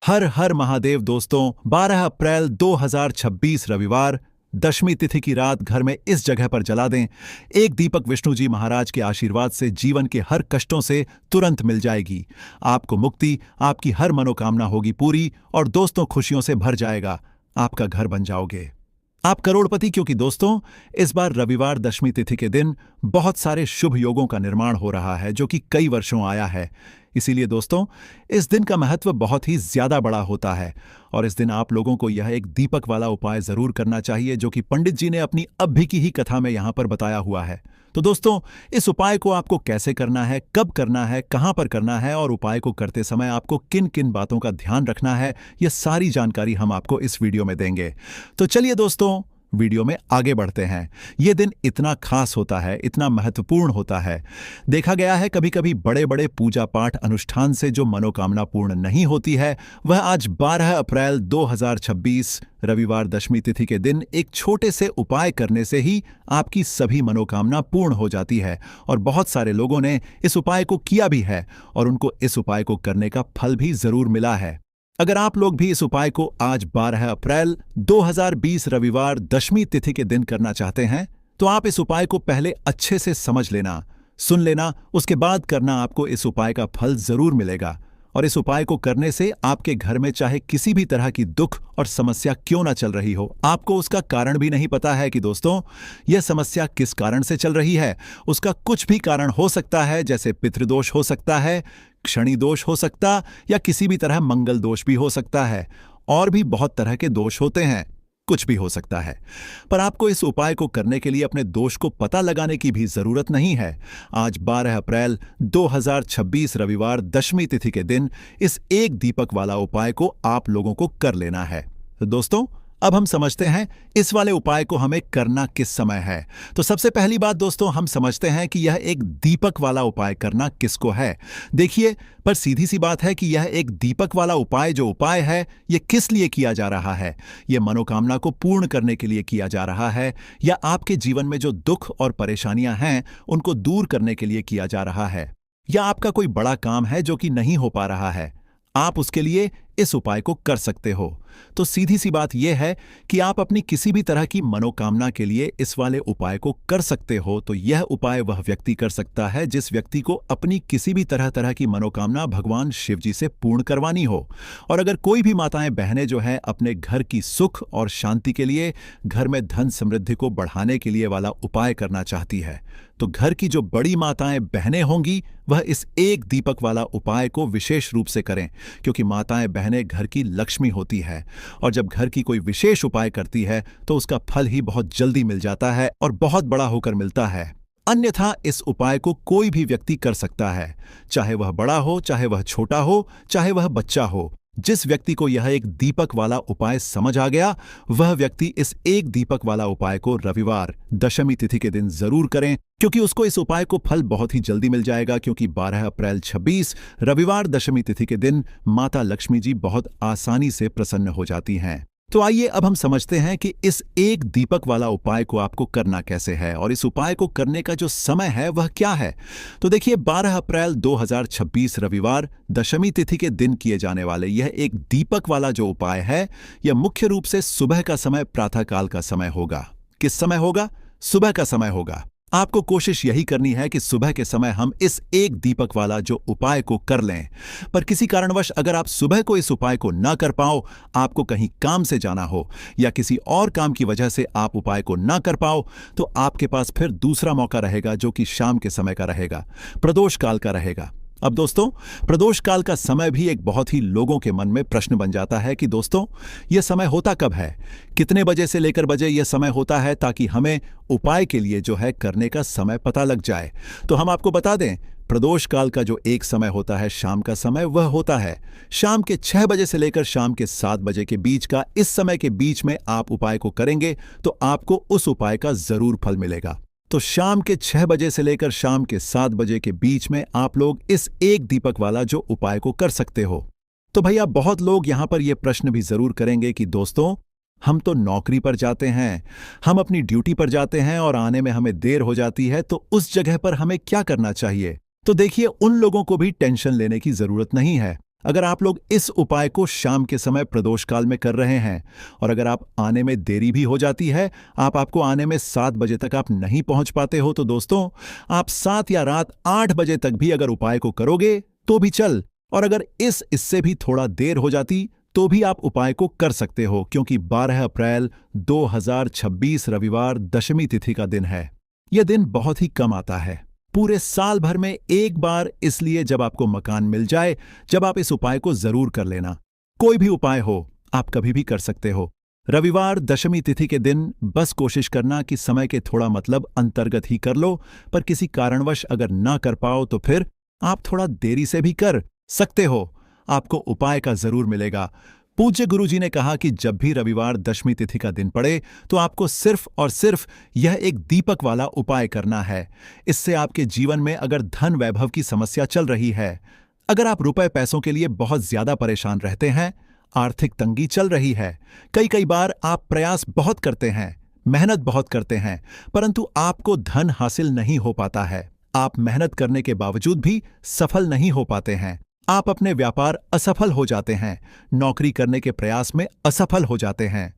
हर हर महादेव दोस्तों। 12 अप्रैल 2026 रविवार दशमी तिथि की रात घर में इस जगह पर जला दें। एक दीपक विष्णु जी महाराज के आशीर्वाद से जीवन के हर कष्टों से तुरंत मिल जाएगी। आपको मुक्ति, आपकी हर मनोकामना होगी पूरी और दोस्तों खुशियों से भर जाएगा। आपका घर बन जाओगे, आप करोड़पति। क्योंकि दोस्तों इस बार रविवार दशमी तिथि के दिन बहुत सारे शुभ योगों का निर्माण हो रहा है जो कि कई वर्षों आया है। इसीलिए दोस्तों इस दिन का महत्व बहुत ही ज्यादा बड़ा होता है और इस दिन आप लोगों को यह एक दीपक वाला उपाय जरूर करना चाहिए जो कि पंडित जी ने अपनी अभी की ही कथा में यहां पर बताया हुआ है। तो दोस्तों इस उपाय को आपको कैसे करना है, कब करना है, कहां पर करना है और उपाय को करते समय आपको किन किन बातों का ध्यान रखना है, यह सारी जानकारी हम आपको इस वीडियो में देंगे। तो चलिए दोस्तों वीडियो में आगे बढ़ते हैं। यह दिन इतना खास होता है, इतना महत्वपूर्ण होता है। देखा गया है कभी कभी बड़े बड़े पूजा पाठ अनुष्ठान से जो मनोकामना पूर्ण नहीं होती है, वह आज 12 अप्रैल 2026 रविवार दशमी तिथि के दिन एक छोटे से उपाय करने से ही आपकी सभी मनोकामना पूर्ण हो जाती है। और बहुत सारे लोगों ने इस उपाय को किया भी है और उनको इस उपाय को करने का फल भी जरूर मिला है। अगर आप लोग भी इस उपाय को आज 12 अप्रैल 2020 रविवार दशमी तिथि के दिन करना चाहते हैं तो आप इस उपाय को पहले अच्छे से समझ लेना, सुन लेना, उसके बाद करना। आपको इस उपाय का फल जरूर मिलेगा और इस उपाय को करने से आपके घर में चाहे किसी भी तरह की दुख और समस्या क्यों ना चल रही हो, आपको उसका कारण भी नहीं पता है कि दोस्तों यह समस्या किस कारण से चल रही है। उसका कुछ भी कारण हो सकता है, जैसे पितृदोष हो सकता है, शनि दोष हो सकता या किसी भी तरह मंगल दोष भी हो सकता है। और भी बहुत तरह के दोष होते हैं, कुछ भी हो सकता है। पर आपको इस उपाय को करने के लिए अपने दोष को पता लगाने की भी जरूरत नहीं है। आज 12 अप्रैल 2026 रविवार दशमी तिथि के दिन इस एक दीपक वाला उपाय को आप लोगों को कर लेना है। तो दोस्तों अब हम समझते हैं इस वाले उपाय को हमें करना किस समय है। तो सबसे पहली बात दोस्तों हम समझते हैं कि यह एक दीपक वाला उपाय करना किसको है। देखिए, पर सीधी सी बात है कि यह एक दीपक वाला उपाय जो उपाय है यह किस लिए किया जा रहा है। यह मनोकामना को पूर्ण करने के लिए किया जा रहा है या आपके जीवन में जो दुख और परेशानियां हैं उनको दूर करने के लिए किया जा रहा है, या आपका कोई बड़ा काम है जो कि नहीं हो पा रहा है, आप उसके लिए इस उपाय को कर सकते हो। तो सीधी सी बात यह है कि आप अपनी किसी भी तरह की मनोकामना के लिए इस वाले उपाय को कर सकते हो। तो यह उपाय वह व्यक्ति कर सकता है जिस व्यक्ति को अपनी किसी भी तरह की मनोकामना भगवान शिव जी से पूर्ण करवानी हो। और अगर कोई भी माताएं बहनें जो हैं अपने घर की सुख और शांति के लिए, घर में धन समृद्धि को बढ़ाने के लिए वाला उपाय करना चाहती है, तो घर की जो बड़ी माताएं बहनें होंगी वह इस एक दीपक वाला उपाय को विशेष रूप से करें, क्योंकि माताएं बहनें घर की लक्ष्मी होती है और जब घर की कोई विशेष उपाय करती है तो उसका फल ही बहुत जल्दी मिल जाता है और बहुत बड़ा होकर मिलता है। अन्यथा इस उपाय को कोई भी व्यक्ति कर सकता है, चाहे वह बड़ा हो, चाहे वह छोटा हो, चाहे वह बच्चा हो। जिस व्यक्ति को यह एक दीपक वाला उपाय समझ आ गया वह व्यक्ति इस एक दीपक वाला उपाय को रविवार दशमी तिथि के दिन जरूर करें, क्योंकि उसको इस उपाय को फल बहुत ही जल्दी मिल जाएगा। क्योंकि 12 अप्रैल 26 रविवार दशमी तिथि के दिन माता लक्ष्मी जी बहुत आसानी से प्रसन्न हो जाती हैं। तो आइए अब हम समझते हैं कि इस एक दीपक वाला उपाय को आपको करना कैसे है और इस उपाय को करने का जो समय है वह क्या है। तो देखिए, 12 अप्रैल 2026 रविवार दशमी तिथि के दिन किए जाने वाले यह एक दीपक वाला जो उपाय है यह मुख्य रूप से सुबह का समय, प्रातःकाल का समय होगा। किस समय होगा? सुबह का समय होगा। आपको कोशिश यही करनी है कि सुबह के समय हम इस एक दीपक वाला जो उपाय को कर लें। पर किसी कारणवश अगर आप सुबह को इस उपाय को ना कर पाओ, आपको कहीं काम से जाना हो या किसी और काम की वजह से आप उपाय को ना कर पाओ, तो आपके पास फिर दूसरा मौका रहेगा जो कि शाम के समय का रहेगा, प्रदोष काल का रहेगा। अब दोस्तों प्रदोष काल का समय भी एक बहुत ही लोगों के मन में प्रश्न बन जाता है कि दोस्तों यह समय होता कब है, कितने बजे से लेकर बजे यह समय होता है, ताकि हमें उपाय के लिए जो है करने का समय पता लग जाए। तो हम आपको बता दें, प्रदोष काल का जो एक समय होता है शाम का समय, वह होता है शाम के 6 बजे से लेकर शाम के 7 बजे के बीच का। इस समय के बीच में आप उपाय को करेंगे तो आपको उस उपाय का जरूर फल मिलेगा। तो शाम के 6 बजे से लेकर शाम के 7 बजे के बीच में आप लोग इस एक दीपक वाला जो उपाय को कर सकते हो। तो भैया बहुत लोग यहां पर यह प्रश्न भी जरूर करेंगे कि दोस्तों हम तो नौकरी पर जाते हैं, हम अपनी ड्यूटी पर जाते हैं और आने में हमें देर हो जाती है, तो उस जगह पर हमें क्या करना चाहिए। तो देखिए, उन लोगों को भी टेंशन लेने की जरूरत नहीं है। अगर आप लोग इस उपाय को शाम के समय प्रदोष काल में कर रहे हैं और अगर आप आने में देरी भी हो जाती है, आपको आने में 7 बजे तक आप नहीं पहुंच पाते हो, तो दोस्तों आप 7 या रात 8 बजे तक भी अगर उपाय को करोगे तो भी चल, और अगर इससे भी थोड़ा देर हो जाती तो भी आप उपाय को कर सकते हो, क्योंकि 12 अप्रैल 2026 रविवार दशमी तिथि का दिन है। यह दिन बहुत ही कम आता है, पूरे साल भर में एक बार, इसलिए जब आपको मकान मिल जाए जब आप इस उपाय को जरूर कर लेना। कोई भी उपाय हो, आप कभी भी कर सकते हो। रविवार दशमी तिथि के दिन बस कोशिश करना कि समय के थोड़ा मतलब अंतर्गत ही कर लो, पर किसी कारणवश अगर ना कर पाओ तो फिर आप थोड़ा देरी से भी कर सकते हो, आपको उपाय का जरूर मिलेगा। पूज्य गुरुजी ने कहा कि जब भी रविवार दशमी तिथि का दिन पड़े तो आपको सिर्फ और सिर्फ यह एक दीपक वाला उपाय करना है। इससे आपके जीवन में अगर धन वैभव की समस्या चल रही है, अगर आप रुपए पैसों के लिए बहुत ज्यादा परेशान रहते हैं, आर्थिक तंगी चल रही है, कई बार आप प्रयास बहुत करते हैं, मेहनत बहुत करते हैं, परंतु आपको धन हासिल नहीं हो पाता है, आप मेहनत करने के बावजूद भी सफल नहीं हो पाते हैं, आप अपने व्यापार असफल हो जाते हैं, नौकरी करने के प्रयास में असफल हो जाते हैं,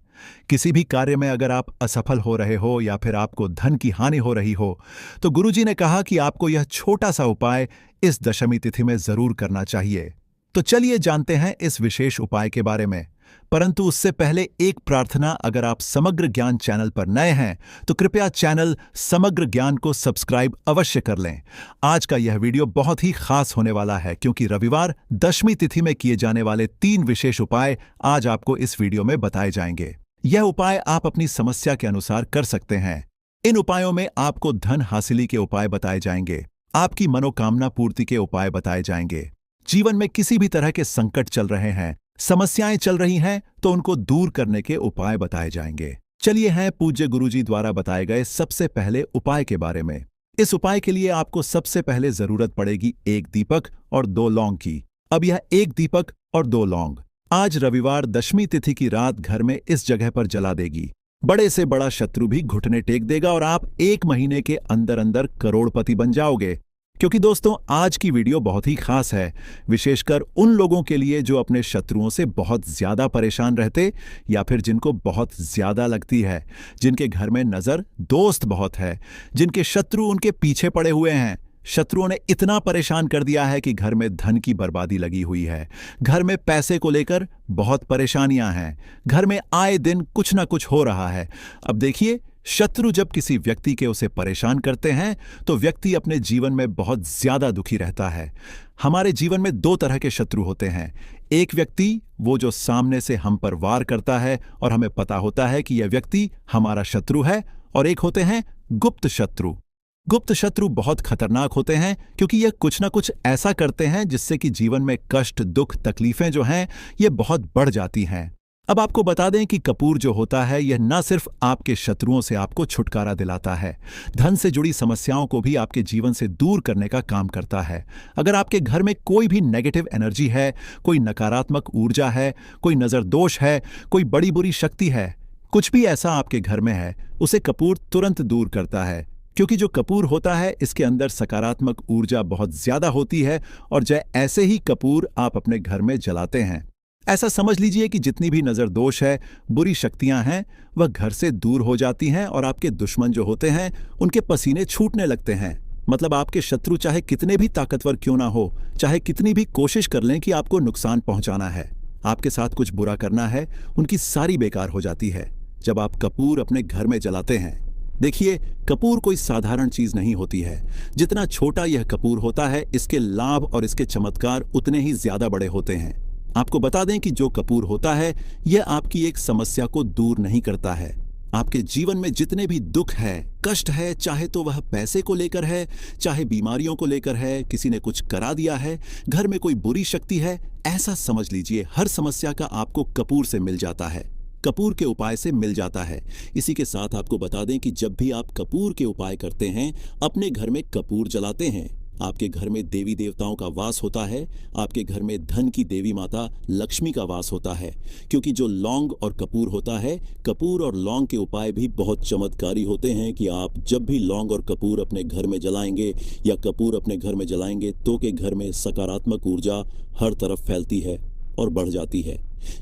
किसी भी कार्य में अगर आप असफल हो रहे हो या फिर आपको धन की हानि हो रही हो, तो गुरुजी ने कहा कि आपको यह छोटा सा उपाय इस दशमी तिथि में जरूर करना चाहिए। तो चलिए जानते हैं इस विशेष उपाय के बारे में, परंतु उससे पहले एक प्रार्थना। अगर आप समग्र ज्ञान चैनल पर नए हैं तो कृपया चैनल समग्र ज्ञान को सब्सक्राइब अवश्य कर लें। आज का यह वीडियो बहुत ही खास होने वाला है, क्योंकि रविवार दशमी तिथि में किए जाने वाले 3 विशेष उपाय आज आपको इस वीडियो में बताए जाएंगे। यह उपाय आप अपनी समस्या के अनुसार कर सकते हैं। इन उपायों में आपको धन हासिली के उपाय बताए जाएंगे, आपकी मनोकामना पूर्ति के उपाय बताए जाएंगे। जीवन में किसी भी तरह के संकट चल रहे हैं, समस्याएं चल रही हैं, तो उनको दूर करने के उपाय बताए जाएंगे। चलिए हैं पूज्य गुरुजी द्वारा बताए गए सबसे पहले उपाय के बारे में। इस उपाय के लिए आपको सबसे पहले जरूरत पड़ेगी 1 दीपक और 2 लौंग की। अब यह 1 दीपक और 2 लौंग आज रविवार दशमी तिथि की रात घर में इस जगह पर जला देगी। बड़े से बड़ा शत्रु भी घुटने टेक देगा और आप 1 महीने के अंदर अंदर करोड़पति बन जाओगे। क्योंकि दोस्तों आज की वीडियो बहुत ही खास है, विशेषकर उन लोगों के लिए जो अपने शत्रुओं से बहुत ज्यादा परेशान रहते या फिर जिनको बहुत ज्यादा लगती है, जिनके घर में नजर दोस्त बहुत है, जिनके शत्रु उनके पीछे पड़े हुए हैं। शत्रुओं ने इतना परेशान कर दिया है कि घर में धन की बर्बादी लगी हुई है, घर में पैसे को लेकर बहुत परेशानियां हैं, घर में आए दिन कुछ ना कुछ हो रहा है। अब देखिए, शत्रु जब किसी व्यक्ति के उसे परेशान करते हैं तो व्यक्ति अपने जीवन में बहुत ज्यादा दुखी रहता है। हमारे जीवन में 2 तरह के शत्रु होते हैं। एक व्यक्ति वो जो सामने से हम पर वार करता है और हमें पता होता है कि यह व्यक्ति हमारा शत्रु है, और एक होते हैं गुप्त शत्रु। गुप्त शत्रु बहुत खतरनाक होते हैं, क्योंकि यह कुछ ना कुछ ऐसा करते हैं जिससे कि जीवन में कष्ट, दुख, तकलीफें जो हैं ये बहुत बढ़ जाती हैं। अब आपको बता दें कि कपूर जो होता है यह न सिर्फ आपके शत्रुओं से आपको छुटकारा दिलाता है, धन से जुड़ी समस्याओं को भी आपके जीवन से दूर करने का काम करता है। अगर आपके घर में कोई भी नेगेटिव एनर्जी है, कोई नकारात्मक ऊर्जा है, कोई नजर दोष है, कोई बड़ी बुरी शक्ति है, कुछ भी ऐसा आपके घर में है, उसे कपूर तुरंत दूर करता है। क्योंकि जो कपूर होता है इसके अंदर सकारात्मक ऊर्जा बहुत ज्यादा होती है, और ऐसे ही कपूर आप अपने घर में जलाते हैं। ऐसा समझ लीजिए कि जितनी भी नजर दोष है, बुरी शक्तियां हैं, वह घर से दूर हो जाती हैं, और आपके दुश्मन जो होते हैं उनके पसीने छूटने लगते हैं। मतलब आपके शत्रु चाहे कितने भी ताकतवर क्यों ना हो, चाहे कितनी भी कोशिश कर लें कि आपको नुकसान पहुंचाना है, आपके साथ कुछ बुरा करना है, उनकी सारी बेकार हो जाती है जब आप कपूर अपने घर में जलाते हैं। देखिए, कपूर कोई साधारण चीज नहीं होती है। जितना छोटा यह कपूर होता है, इसके लाभ और इसके चमत्कार उतने ही ज्यादा बड़े होते हैं। आपको बता दें कि जो कपूर होता है यह आपकी एक समस्या को दूर नहीं करता है। आपके जीवन में जितने भी दुख है, कष्ट है, चाहे तो वह पैसे को लेकर है, चाहे बीमारियों को लेकर है, किसी ने कुछ करा दिया है, घर में कोई बुरी शक्ति है, ऐसा समझ लीजिए हर समस्या का आपको कपूर से मिल जाता है, कपूर के उपाय से मिल जाता है। इसी के साथ आपको बता दें कि जब भी आप कपूर के उपाय करते हैं, अपने घर में कपूर जलाते हैं, आपके घर में देवी देवताओं का वास होता है, आपके घर में धन की देवी माता लक्ष्मी का वास होता है। क्योंकि जो लौंग और कपूर होता है, कपूर और लौंग के उपाय भी बहुत चमत्कारी होते हैं कि आप जब भी लौंग और कपूर अपने घर में जलाएंगे या कपूर अपने घर में जलाएंगे तो के घर में सकारात्मक ऊर्जा हर तरफ फैलती है और बढ़ जाती है,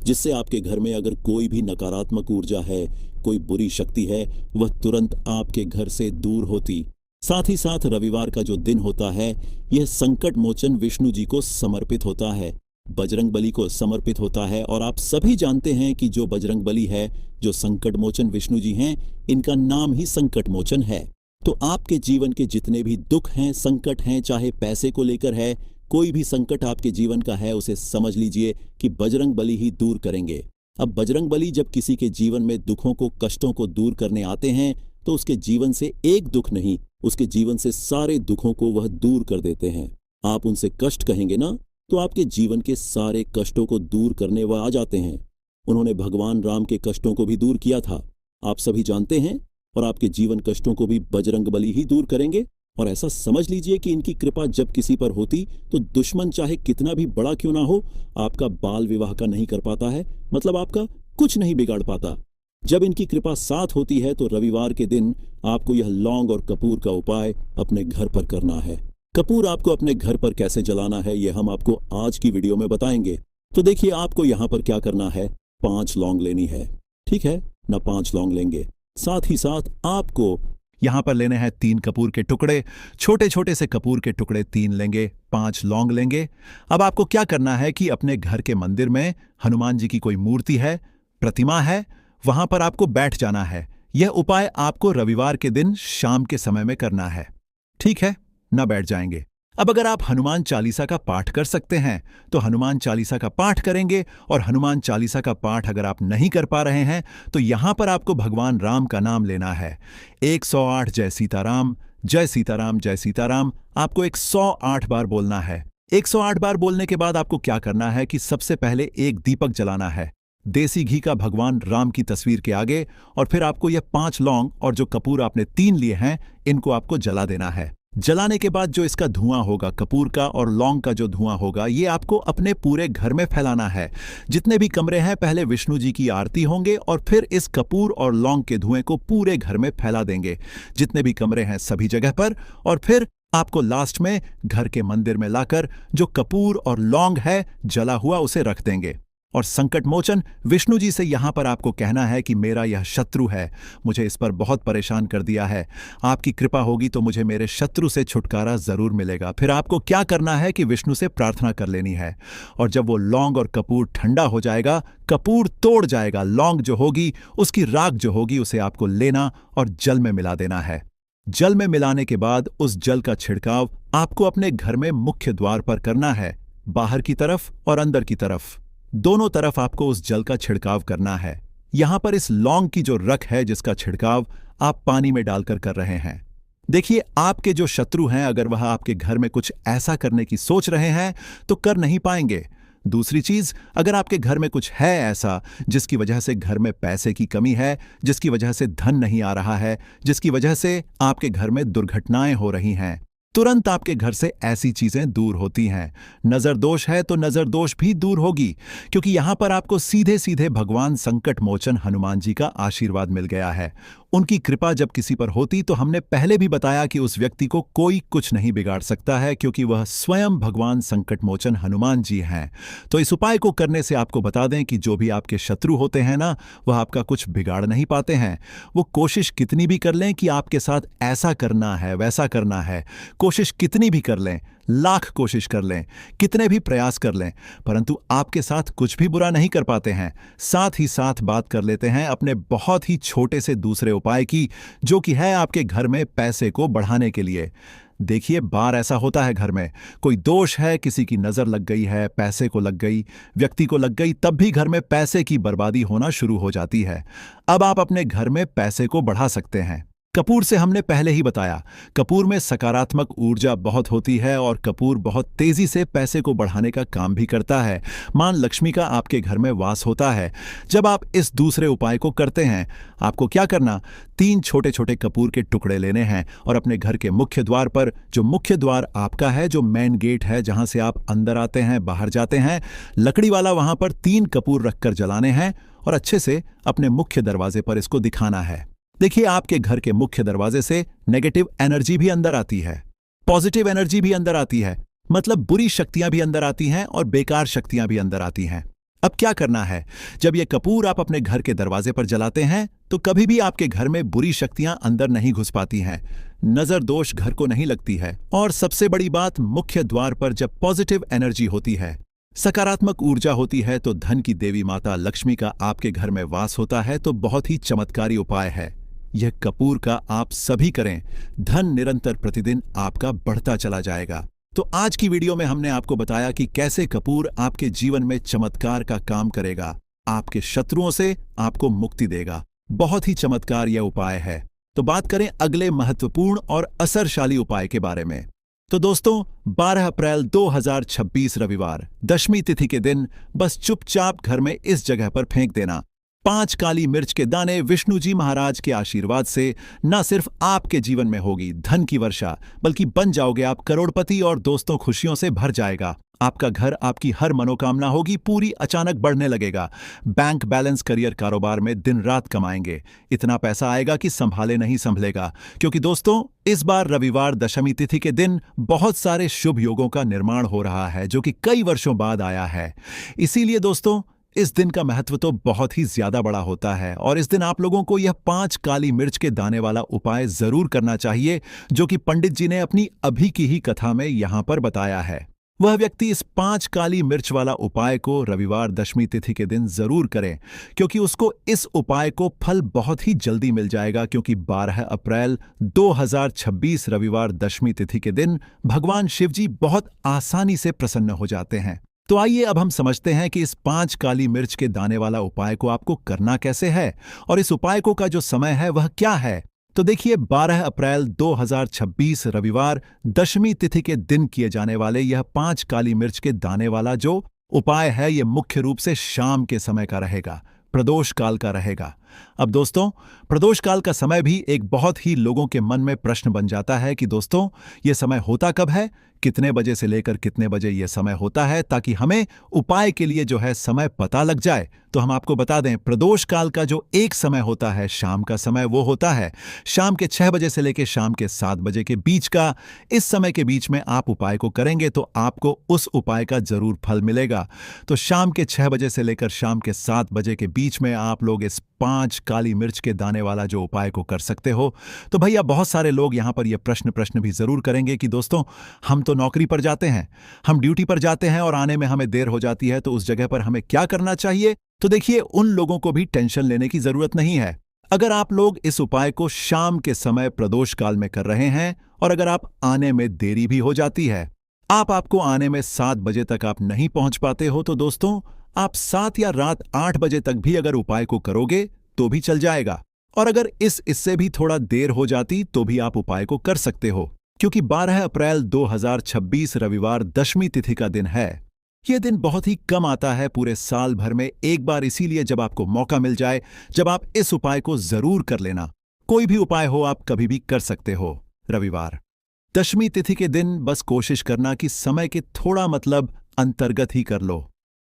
जिससे आपके घर में अगर कोई भी नकारात्मक ऊर्जा है, कोई बुरी शक्ति है, वह तुरंत आपके घर से दूर होती। साथ ही साथ रविवार का जो दिन होता है, यह संकट मोचन विष्णु जी को समर्पित होता है, बजरंग बली को समर्पित होता है। और आप सभी जानते हैं कि जो बजरंग बली है, जो संकट मोचन विष्णु जी हैं, इनका नाम ही संकट मोचन है। तो आपके जीवन के जितने भी दुख हैं, संकट हैं, चाहे पैसे को लेकर है, कोई भी संकट आपके जीवन का है, उसे समझ लीजिए कि बजरंग बली ही दूर करेंगे। अब बजरंग बली जब किसी के जीवन में दुखों को, कष्टों को दूर करने आते हैं तो उसके जीवन से एक दुख नहीं, उसके जीवन से सारे दुखों को वह दूर कर देते हैं। आप उनसे कष्ट कहेंगे ना, तो आपके जीवन के सारे कष्टों को दूर करने वह आ जाते हैं। उन्होंने भगवान राम के कष्टों को भी दूर किया था, आप सभी जानते हैं। और आपके जीवन कष्टों को भी बजरंग बली ही दूर करेंगे। और ऐसा समझ लीजिए कि इनकी कृपा जब किसी पर होती तो दुश्मन चाहे कितना भी बड़ा क्यों ना हो, आपका बाल विवाह का नहीं कर पाता है, मतलब आपका कुछ नहीं बिगाड़ पाता। जब इनकी कृपा साथ होती है तो रविवार के दिन आपको यह लौंग और कपूर का उपाय अपने घर पर करना है। कपूर आपको अपने घर पर कैसे जलाना है, यह हम आपको आज की वीडियो में बताएंगे। तो देखिए, आपको यहाँ पर क्या करना है, 5 लौंग लेनी है, ठीक है ना, 5 लौंग लेंगे। साथ ही साथ आपको यहां पर लेने हैं 3 कपूर के टुकड़े, छोटे छोटे से कपूर के टुकड़े 3 लेंगे, 5 लौंग लेंगे। अब आपको क्या करना है कि अपने घर के मंदिर में हनुमान जी की कोई मूर्ति है, प्रतिमा है, वहां पर आपको बैठ जाना है। यह उपाय आपको रविवार के दिन शाम के समय में करना है, ठीक है ना, बैठ जाएंगे। अब अगर आप हनुमान चालीसा का पाठ कर सकते हैं तो हनुमान चालीसा का पाठ करेंगे। और हनुमान चालीसा का पाठ अगर आप नहीं कर पा रहे हैं तो यहां पर आपको भगवान राम का नाम लेना है। 108 जय सीताराम, जय सीताराम, जय सीताराम आपको 108 बार बोलना है। 108 बार बोलने के बाद आपको क्या करना है कि सबसे पहले एक दीपक जलाना है, देसी घी का, भगवान राम की तस्वीर के आगे। और फिर आपको यह 5 लौंग और जो कपूर आपने 3 लिए हैं, इनको आपको जला देना है। जलाने के बाद जो इसका धुआं होगा, कपूर का और लौंग का जो धुआं होगा, ये आपको अपने पूरे घर में फैलाना है। जितने भी कमरे हैं, पहले विष्णु जी की आरती होंगे और फिर इस कपूर और लौंग के धुएं को पूरे घर में फैला देंगे, जितने भी कमरे हैं सभी जगह पर। और फिर आपको लास्ट में घर के मंदिर में लाकर जो कपूर और लौंग है जला हुआ, उसे रख देंगे। और संकट मोचन विष्णु जी से यहां पर आपको कहना है कि मेरा यह शत्रु है, मुझे इस पर बहुत परेशान कर दिया है, आपकी कृपा होगी तो मुझे मेरे शत्रु से छुटकारा जरूर मिलेगा। फिर आपको क्या करना है कि विष्णु से प्रार्थना कर लेनी है। और जब वो लौंग और कपूर ठंडा हो जाएगा, कपूर तोड़ जाएगा, लौंग जो होगी, उसकी राख जो होगी, उसे आपको लेना और जल में मिला देना है। जल में मिलाने के बाद उस जल का छिड़काव आपको अपने घर में मुख्य द्वार पर करना है, बाहर की तरफ और अंदर की तरफ, दोनों तरफ आपको उस जल का छिड़काव करना है। यहां पर इस लौंग की जो रख है, जिसका छिड़काव आप पानी में डालकर कर रहे हैं। देखिए, आपके जो शत्रु हैं, अगर वह आपके घर में कुछ ऐसा करने की सोच रहे हैं तो कर नहीं पाएंगे। दूसरी चीज, अगर आपके घर में कुछ है ऐसा जिसकी वजह से घर में पैसे की कमी है, जिसकी वजह से धन नहीं आ रहा है, जिसकी वजह से आपके घर में दुर्घटनाएं हो रही हैं, तुरंत आपके घर से ऐसी चीजें दूर होती हैं। नजर दोष है तो नजर दोष भी दूर होगी, क्योंकि यहां पर आपको सीधे सीधे भगवान संकट मोचन हनुमान जी का आशीर्वाद मिल गया है। उनकी कृपा जब किसी पर होती तो हमने पहले भी बताया कि उस व्यक्ति को कोई कुछ नहीं बिगाड़ सकता है, क्योंकि वह स्वयं भगवान संकट मोचन हनुमान जी हैं। तो इस उपाय को करने से आपको बता दें कि जो भी आपके शत्रु होते हैं ना, वह आपका कुछ बिगाड़ नहीं पाते हैं। वो कोशिश कितनी भी कर लें कि आपके साथ ऐसा करना है, वैसा करना है, कोशिश कितनी भी कर लें, लाख कोशिश कर लें, कितने भी प्रयास कर लें, परंतु आपके साथ कुछ भी बुरा नहीं कर पाते हैं। साथ ही साथ बात कर लेते हैं अपने बहुत ही छोटे से दूसरे उपाय की, जो कि है आपके घर में पैसे को बढ़ाने के लिए। देखिए, बार ऐसा होता है घर में, कोई दोष है, किसी की नजर लग गई है, पैसे को लग गई, व्यक्ति को लग गई, तब भी घर में पैसे की बर्बादी होना शुरू हो जाती है। अब आप अपने घर में पैसे को बढ़ा सकते हैं। कपूर से हमने पहले ही बताया, कपूर में सकारात्मक ऊर्जा बहुत होती है और कपूर बहुत तेजी से पैसे को बढ़ाने का काम भी करता है। मां लक्ष्मी का आपके घर में वास होता है। जब आप इस दूसरे उपाय को करते हैं, आपको क्या करना, 3 छोटे छोटे कपूर के टुकड़े लेने हैं और अपने घर के मुख्य द्वार पर, जो मुख्य द्वार आपका है, जो मेन गेट है जहां से आप अंदर आते हैं बाहर जाते हैं, लकड़ी वाला, वहां पर 3 कपूर रखकर जलाने हैं और अच्छे से अपने मुख्य दरवाजे पर इसको दिखाना है। देखिए, आपके घर के मुख्य दरवाजे से नेगेटिव एनर्जी भी अंदर आती है, पॉजिटिव एनर्जी भी अंदर आती है, मतलब बुरी शक्तियां भी अंदर आती हैं और बेकार शक्तियां भी अंदर आती हैं। अब क्या करना है, जब ये कपूर आप अपने घर के दरवाजे पर जलाते हैं तो कभी भी आपके घर में बुरी शक्तियां अंदर नहीं घुस पाती हैं, नजर दोष घर को नहीं लगती है। और सबसे बड़ी बात, मुख्य द्वार पर जब पॉजिटिव एनर्जी होती है, सकारात्मक ऊर्जा होती है, तो धन की देवी माता लक्ष्मी का आपके घर में वास होता है। तो बहुत ही चमत्कारी उपाय है यह कपूर का, आप सभी करें, धन निरंतर प्रतिदिन आपका बढ़ता चला जाएगा। तो आज की वीडियो में हमने आपको बताया कि कैसे कपूर आपके जीवन में चमत्कार का काम करेगा, आपके शत्रुओं से आपको मुक्ति देगा। बहुत ही चमत्कार यह उपाय है। तो बात करें अगले महत्वपूर्ण और असरशाली उपाय के बारे में। तो दोस्तों, 12 अप्रैल 2026 रविवार, दशमी तिथि के दिन बस चुपचाप घर में इस जगह पर फेंक देना 5 काली मिर्च के दाने। विष्णु जी महाराज के आशीर्वाद से न सिर्फ आपके जीवन में होगी धन की वर्षा, बल्कि बन जाओगे आप करोड़पति और दोस्तों खुशियों से भर जाएगा। आपका घर, आपकी हर मनोकामना होगी पूरी, अचानक बढ़ने लगेगा। बैंक बैलेंस, करियर, कारोबार में दिन रात कमाएंगे। इतना पैसा आएगा कि संभाले नहीं संभलेगा। क्योंकि दोस्तों, इस बार रविवार दशमी तिथि के दिन बहुत सारे शुभ योगों का निर्माण हो रहा है, जो कि कई वर्षों बाद आया है। इसीलिए दोस्तों, इस दिन का महत्व तो बहुत ही ज्यादा बड़ा होता है और इस दिन आप लोगों को यह 5 काली मिर्च के दाने वाला उपाय जरूर करना चाहिए, जो कि पंडित जी ने अपनी अभी की ही कथा में यहां पर बताया है। वह व्यक्ति इस 5 काली मिर्च वाला उपाय को रविवार दशमी तिथि के दिन जरूर करें, क्योंकि उसको इस उपाय को फल बहुत ही जल्दी मिल जाएगा। क्योंकि 12 अप्रैल 2026 रविवार दशमी तिथि के दिन भगवान शिव जी बहुत आसानी से प्रसन्न हो जाते हैं। तो आइए अब हम समझते हैं कि इस 5 काली मिर्च के दाने वाला उपाय को आपको करना कैसे है और इस उपाय को का जो समय है वह क्या है। तो देखिए, 12 अप्रैल 2026 रविवार दशमी तिथि के दिन किए जाने वाले यह 5 काली मिर्च के दाने वाला जो उपाय है, यह मुख्य रूप से शाम के समय का रहेगा, प्रदोष काल का रहेगा। अब दोस्तों, प्रदोष काल का समय भी एक बहुत ही लोगों के मन में प्रश्न बन जाता है कि दोस्तों, यह समय होता कब है, कितने बजे से लेकर कितने बजे यह समय होता है, ताकि हमें उपाय के लिए जो है समय पता लग जाए। तो हम आपको बता दें, प्रदोष काल का जो एक समय होता है, शाम का समय, वो होता है शाम के 6 बजे से लेकर शाम के 7 बजे के बीच का। इस समय के बीच में आप उपाय को करेंगे तो आपको उस उपाय का जरूर फल मिलेगा। तो शाम के 6 बजे से लेकर शाम के 7 बजे के बीच में आप लोग इस 5 काली मिर्च के दाने वाला जो उपाय को कर सकते हो। तो भैया, बहुत सारे लोग यहां पर यह प्रश्न भी जरूर करेंगे कि दोस्तों, हम तो नौकरी पर जाते हैं, हम ड्यूटी पर जाते हैं और आने में हमें देर हो जाती है, तो उस जगह पर हमें क्या करना चाहिए। तो देखिए, उन लोगों को भी टेंशन लेने की जरूरत नहीं है। अगर आप लोग इस उपाय को शाम के समय प्रदोष काल में कर रहे हैं और अगर आप आने में देरी भी हो जाती है, आपको आने में 7 बजे तक आप नहीं पहुंच पाते हो, तो दोस्तों, आप 7 या रात 8 बजे तक भी अगर उपाय को करोगे तो भी चल जाएगा। और अगर इससे भी थोड़ा देर हो जाती तो भी आप उपाय को कर सकते हो, क्योंकि 12 अप्रैल 2026 रविवार दशमी तिथि का दिन है। यह दिन बहुत ही कम आता है पूरे साल भर में, एक बार, इसीलिए जब आपको मौका मिल जाए, जब आप इस उपाय को जरूर कर लेना। कोई भी उपाय हो, आप कभी भी कर सकते हो। रविवार दशमी तिथि के दिन बस कोशिश करना कि समय के थोड़ा अंतर्गत ही कर लो,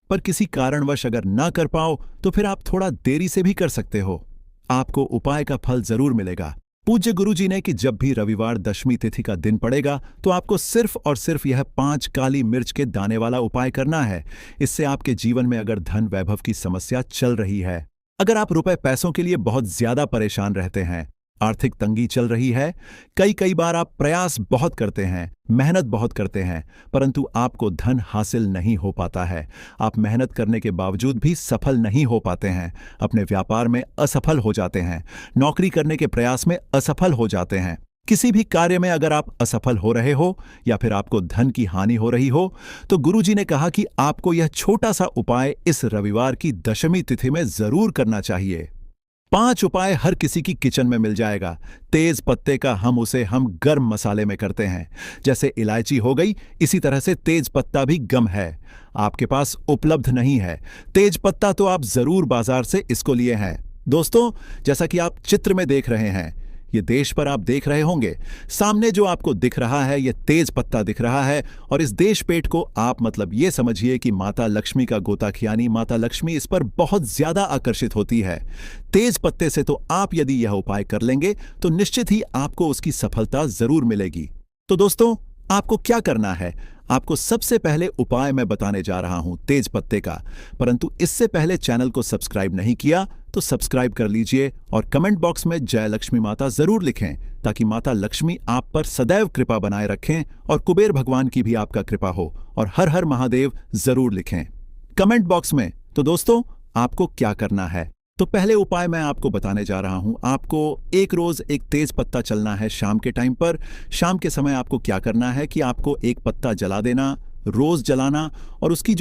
पर किसी कारणवश अगर ना कर पाओ तो फिर आप थोड़ा देरी से भी कर सकते हो, आपको उपाय का फल जरूर मिलेगा। पूज्य गुरु जी ने कि जब भी रविवार दशमी तिथि का दिन पड़ेगा तो आपको सिर्फ और सिर्फ यह 5 काली मिर्च के दाने वाला उपाय करना है। इससे आपके जीवन में अगर धन वैभव की समस्या चल रही है, अगर आप रुपए पैसों के लिए बहुत ज्यादा परेशान रहते हैं, आर्थिक तंगी चल रही है, कई बार आप प्रयास बहुत करते हैं, मेहनत बहुत करते हैं, परंतु आपको धन हासिल नहीं हो पाता है, आप मेहनत करने के बावजूद भी सफल नहीं हो पाते हैं, अपने व्यापार में असफल हो जाते हैं, नौकरी करने के प्रयास में असफल हो जाते हैं, किसी भी कार्य में अगर आप असफल हो रहे हो या फिर आपको धन की हानि हो रही हो, तो गुरुजी ने कहा कि आपको यह छोटा सा उपाय इस रविवार की दशमी तिथि में जरूर करना चाहिए। 5 उपाय हर किसी की किचन में मिल जाएगा। तेज पत्ते का हम गर्म मसाले में करते हैं। जैसे इलायची हो गई, इसी तरह से तेज पत्ता भी गम है, आपके पास उपलब्ध नहीं है। तेज पत्ता तो आप जरूर बाजार से इसको लिए हैं। दोस्तों, जैसा कि आप चित्र में देख रहे हैं, ये देश पर आप देख रहे होंगे, सामने जो आपको दिख रहा है ये तेज पत्ता दिख रहा है। और इस देश पेट को आप मतलब ये समझिए कि माता लक्ष्मी का गोताखियानी माता लक्ष्मी इस पर बहुत ज्यादा आकर्षित होती है। तेज पत्ते से तो आप यदि यह उपाय कर लेंगे तो निश्चित ही आपको उसकी सफलता जरूर मिलेगी। तो दोस्तों, आपको क्या करना है? आपको सबसे पहले उपाय मैं बताने जा रहा हूं तेज पत्ते का, परंतु इससे पहले चैनल को सब्सक्राइब नहीं किया तो सब्सक्राइब कर लीजिए और कमेंट बॉक्स में जय लक्ष्मी माता जरूर लिखें, ताकि माता लक्ष्मी आप पर सदैव कृपा बनाए रखें और कुबेर भगवान की भी आपका कृपा हो। और हर हर महादेव जरूर लिखें कमेंट बॉक्स में। तो दोस्तों, आपको क्या करना है? तो पहले उपाय मैं आपको बताने जा रहा हूं। आपको एक रोज एक तेज पत्ता चलना है शाम के टाइम पर। शाम के समय आपको क्या करना है कि आपको एक पत्ता जला देना, रोज जलाना, और उसकी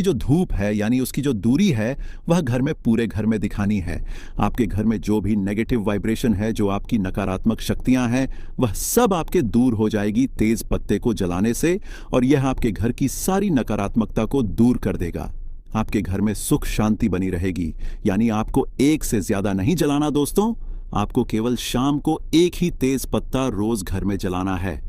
जो धूप है यानी उसकी जो दूरी है वह घर में पूरे घर में दिखानी है। आपके घर में जो भी नेगेटिव वाइब्रेशन है, जो आपकी नकारात्मक शक्तियां हैं, वह सब आपके दूर हो जाएगी तेज पत्ते को जलाने से, और यह आपके घर की सारी नकारात्मकता को दूर कर देगा। आपके घर में सुख शांति बनी रहेगी। यानी आपको एक से ज्यादा नहीं जलाना दोस्तों, आपको केवल शाम को एक ही तेज पत्ता रोज घर में जलाना है।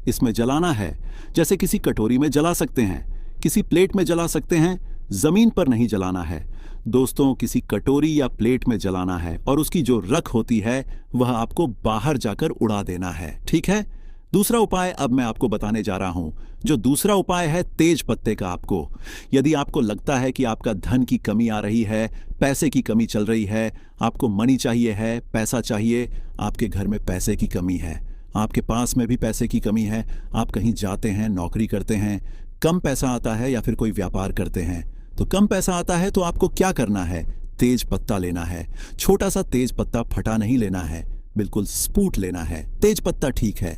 इसमें जलाना है जैसे किसी कटोरी में जला सकते हैं, किसी प्लेट में जला सकते हैं, जमीन पर नहीं जलाना है दोस्तों, किसी कटोरी या प्लेट में जलाना है, और उसकी जो रख होती है वह आपको बाहर जाकर उड़ा देना है। ठीक है? दूसरा उपाय अब मैं आपको बताने जा रहा हूं। जो दूसरा उपाय है तेज पत्ते का। आपको यदि आपको लगता है कि आपका धन की कमी आ रही है, पैसे की कमी चल रही है, आपको मनी चाहिए है, पैसा चाहिए, आपके घर में पैसे की कमी है, आपके पास में भी पैसे की कमी है, आप कहीं जाते हैं, नौकरी करते हैं, कम पैसा आता है, या फिर कोई व्यापार करते हैं तो कम पैसा आता है, तो आपको क्या करना है? तेज पत्ता लेना है। छोटा सा तेज पत्ता फटा नहीं लेना है, बिल्कुल स्पूट लेना है। तेज पत्ता ठीक है,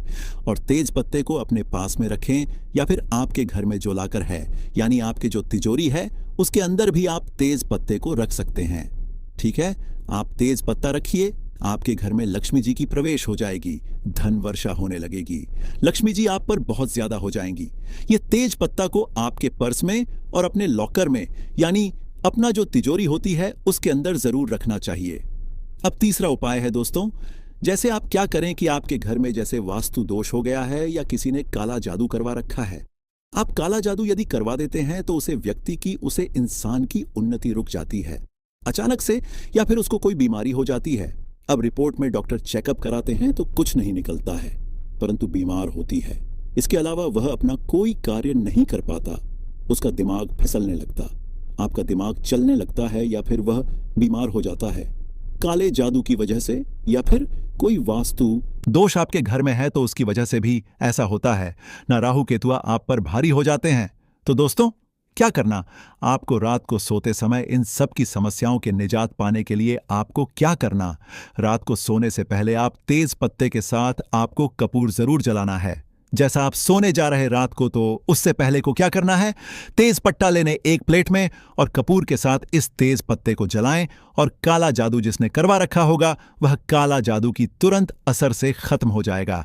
और तेज पत्ते को अपने पास में रखें, या फिर आपके घर में जो लाकर है यानी आपके जो तिजोरी है उसके अंदर भी आप तेज पत्ते को रख सकते हैं। ठीक है? आप तेज पत्ता रखिए, आपके घर में लक्ष्मी जी की प्रवेश हो जाएगी, धन वर्षा होने लगेगी, लक्ष्मी जी आप पर बहुत ज्यादा हो जाएंगी। ये तेज पत्ता को आपके पर्स में और अपने लॉकर में यानी अपना जो तिजोरी होती है उसके अंदर जरूर रखना चाहिए। अब तीसरा उपाय है दोस्तों, जैसे आप क्या करें कि आपके घर में जैसे वास्तु दोष हो गया है या किसी ने काला जादू करवा रखा है। आप काला जादू यदि करवा देते हैं तो उसे इंसान की उन्नति रुक जाती है अचानक से, या फिर उसको कोई बीमारी हो जाती है। अब रिपोर्ट में डॉक्टर चेकअप कराते हैं तो कुछ नहीं निकलता है, परंतु बीमार होती है। इसके अलावा वह अपना कोई कार्य नहीं कर पाता, उसका दिमाग फिसलने लगता, आपका दिमाग चलने लगता है, या फिर वह बीमार हो जाता है काले जादू की वजह से, या फिर कोई वास्तु दोष आपके घर में है तो उसकी वजह से भी ऐसा होता है। ना राहु केतुआ आप पर भारी हो जाते हैं। तो दोस्तों, क्या करना? आपको रात को सोते समय इन सब की समस्याओं के निजात पाने के लिए आपको क्या करना? रात को सोने से पहले आप तेज पत्ते के साथ आपको कपूर जरूर जलाना है। जैसा आप सोने जा रहे रात को, तो उससे पहले को क्या करना है? तेज पत्ता लेने एक प्लेट में और कपूर के साथ इस तेज पत्ते को जलाएं, और काला जादू जिसने करवा रखा होगा वह काला जादू की तुरंत असर से खत्म हो जाएगा।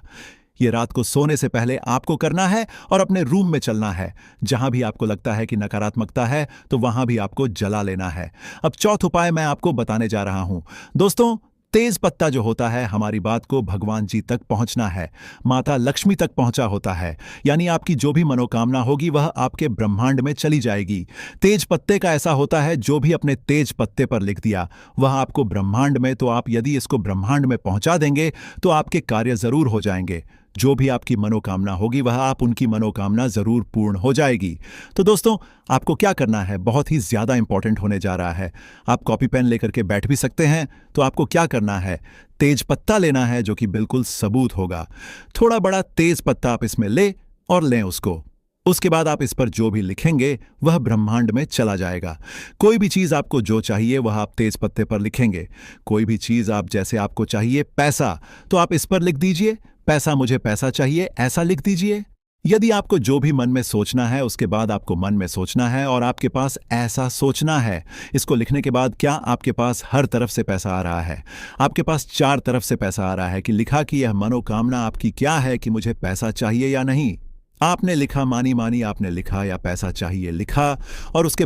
ये रात को सोने से पहले आपको करना है, और अपने रूम में चलना है। जहां भी आपको लगता है कि नकारात्मकता है तो वहां भी आपको जला लेना है। अब चौथा उपाय मैं आपको बताने जा रहा हूं दोस्तों। तेज पत्ता जो होता है, हमारी बात को भगवान जी तक पहुंचना है, माता लक्ष्मी तक पहुंचा होता है, यानी आपकी जो भी मनोकामना होगी वह आपके ब्रह्मांड में चली जाएगी। तेज पत्ते का ऐसा होता है, जो भी अपने तेज पत्ते पर लिख दिया वह आपको ब्रह्मांड में, तो आप यदि इसको ब्रह्मांड में पहुंचा देंगे तो आपके कार्य जरूर हो जाएंगे। जो भी आपकी मनोकामना होगी वह आप उनकी मनोकामना जरूर पूर्ण हो जाएगी। तो दोस्तों, आपको क्या करना है? बहुत ही ज्यादा इंपॉर्टेंट होने जा रहा है। आप कॉपी पेन लेकर के बैठ भी सकते हैं। तो आपको क्या करना है? तेज पत्ता लेना है, जो कि बिल्कुल सबूत होगा। थोड़ा बड़ा तेज पत्ता आप इसमें लें उसको। उसके बाद आप इस पर जो भी लिखेंगे वह ब्रह्मांड में चला जाएगा। कोई भी चीज आपको जो चाहिए वह आप तेज पत्ते पर लिखेंगे। कोई भी चीज आप, जैसे आपको चाहिए पैसा, तो आप इस पर लिख दीजिए, पैसा, मुझे पैसा चाहिए, ऐसा लिख दीजिए। यदि आपको जो भी मन में सोचना है उसके बाद आपको मन में सोचना है और आपके पास ऐसा सोचना है। इसको लिखने के बाद क्या आपके पास हर तरफ से पैसा आ रहा है? आपके पास 4 तरफ से पैसा आ रहा है कि लिखा कि यह मनोकामना आपकी क्या है कि मुझे पैसा चाहिए या नहीं। आपने लिखा मानी मानी, आपने लिखा या पैसा चाहिए लिखा, और उसके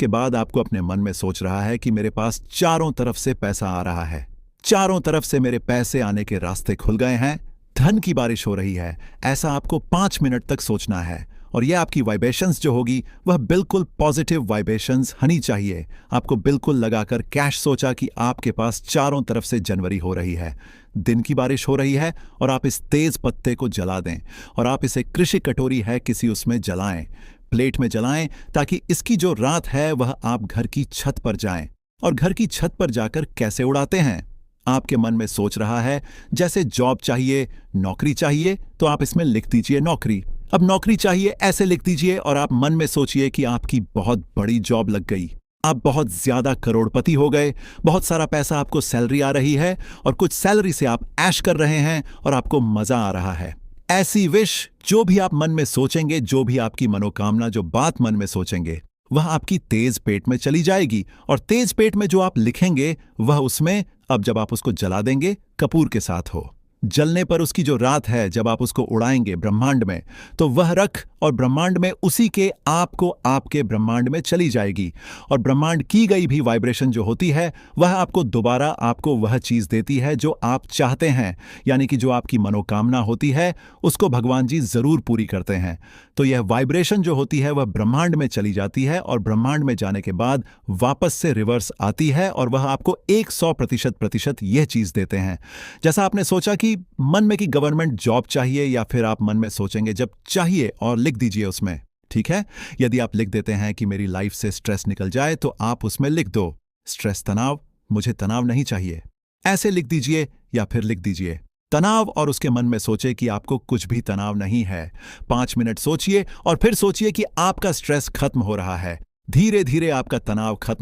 बाद आपको अपने मन में सोच रहा है कि मेरे पास चारों तरफ से पैसा आ रहा है, चारों तरफ से मेरे पैसे आने के रास्ते खुल गए हैं, धन की बारिश हो रही है। ऐसा आपको 5 मिनट तक सोचना है और यह आपकी वाइब्रेशंस जो होगी वह बिल्कुल पॉजिटिव वाइब्रेशंस होनी चाहिए। आपको बिल्कुल लगाकर कैश सोचा कि आपके पास चारों तरफ से जनवरी हो रही है, दिन की बारिश हो रही है, और आप इस तेज पत्ते को जला दें और आप इसे कृषि कटोरी है किसी उसमें जलाएं, प्लेट में जलाएं, ताकि इसकी जो रात है वह आप घर की छत पर जाएं। और घर की छत पर जाकर कैसे उड़ाते हैं? आपके मन में सोच रहा है जैसे जॉब चाहिए, नौकरी चाहिए, तो आप इसमें लिख दीजिए नौकरी। अब नौकरी चाहिए ऐसे लिख दीजिए और आप मन में सोचिए कि आपकी बहुत बड़ी जॉब लग गई, आप बहुत ज्यादा करोड़पति हो गए, बहुत सारा पैसा आपको सैलरी आ रही है और कुछ सैलरी से आप ऐश कर रहे हैं और आपको मजा आ रहा है। ऐसी विश जो भी आप मन में सोचेंगे, जो भी आपकी मनोकामना, जो बात मन में सोचेंगे, वह आपकी तेज पेट में चली जाएगी और तेज पेट में जो आप लिखेंगे वह उसमें, अब जब आप उसको जला देंगे, कपूर के साथ हो, जलने पर उसकी जो रात है जब आप उसको उड़ाएंगे ब्रह्मांड में, तो वह रख और ब्रह्मांड में उसी के आपको आपके ब्रह्मांड में चली जाएगी। और ब्रह्मांड की गई भी वाइब्रेशन जो होती है वह आपको दोबारा आपको वह चीज देती है जो आप चाहते हैं, यानी कि जो आपकी मनोकामना होती है उसको भगवान जी जरूर पूरी करते हैं। तो यह वाइब्रेशन जो होती है वह ब्रह्मांड में चली जाती है और ब्रह्मांड में जाने के बाद वापस से रिवर्स आती है और वह आपको 100% यह चीज देते हैं। जैसा आपने सोचा कि मन में कि गवर्नमेंट जॉब चाहिए, या फिर आप मन में सोचेंगे जब चाहिए और लिख दीजिए उसमें, ठीक है। यदि आप लिख देते हैं कि मेरी लाइफ से स्ट्रेस निकल जाए, तो आप उसमें लिख दो स्ट्रेस तनाव, मुझे तनाव नहीं चाहिए, ऐसे लिख दीजिए। या फिर लिख दीजिए तनाव और उसके मन में सोचे कि आपको कुछ भी तनाव नहीं है। 5 मिनट सोचिए और फिर सोचिए कि आपका स्ट्रेस खत्म हो रहा है, धीरे धीरे आपका तनाव खत्म